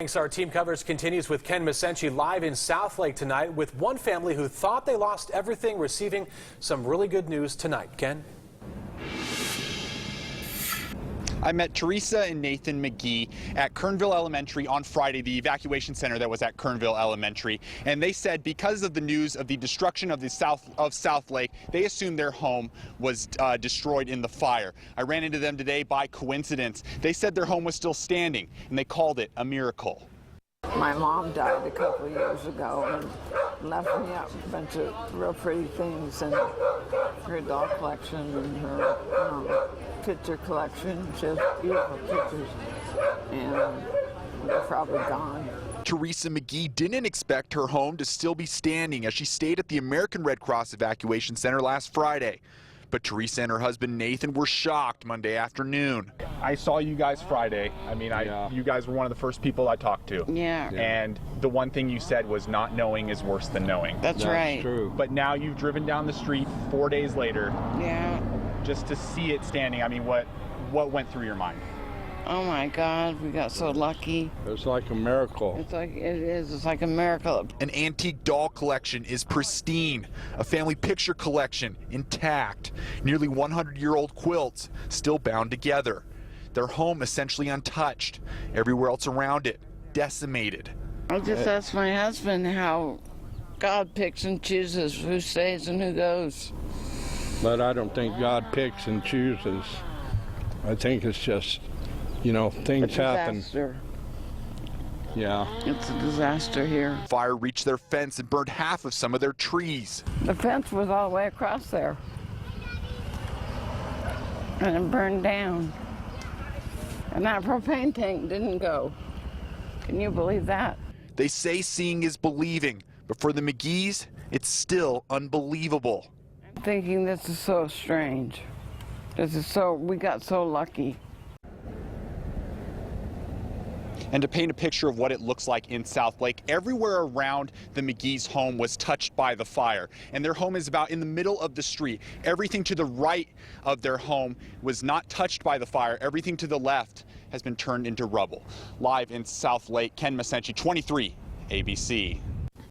Thanks. Our team coverage continues with Ken Masenchi live in Southlake tonight with one family who thought they lost everything receiving some really good news tonight. Ken? I met Teresa and Nathan McGee at Kernville Elementary on Friday, the evacuation center that was at Kernville Elementary. And they said because of the news of the destruction of Southlake, they assumed their home was destroyed in the fire. I ran into them today by coincidence. They said their home was still standing, and they called it a miracle. My mom died a couple of years ago and left me a bunch of real pretty things, and her doll collection and her picture collection. She has beautiful pictures, and they're probably gone. Teresa McGee didn't expect her home to still be standing as she stayed at the American Red Cross Evacuation Center last Friday. But Teresa and her husband Nathan were shocked Monday afternoon. I saw you guys Friday. I mean, you guys were one of the first people I talked to. Yeah. And the one thing you said was not knowing is worse than knowing. That's right. True. But now you've driven down the street 4 days later. Yeah. Just to see it standing. I mean, what went through your mind? Oh my God, we got so lucky. It's like a miracle. It's like a miracle. An antique doll collection is pristine. A family picture collection intact. Nearly 100-year-old quilts still bound together. Their home essentially untouched. Everywhere else around it decimated. I just asked my husband how God picks and chooses who stays and who goes. But I don't think God picks and chooses. I think it's just, you know, things happen. Yeah. It's a disaster here. Fire reached their fence and burned half of some of their trees. The fence was all the way across there. And it burned down. And that propane tank didn't go. Can you believe that? They say seeing is believing, but for the McGees, it's still unbelievable. I'm thinking this is so strange. We got so lucky. And to paint a picture of what it looks like in Southlake, everywhere around the McGee's home was touched by the fire. And their home is about in the middle of the street. Everything to the right of their home was not touched by the fire. Everything to the left has been turned into rubble. Live in Southlake, Ken Masenchi, 23 ABC.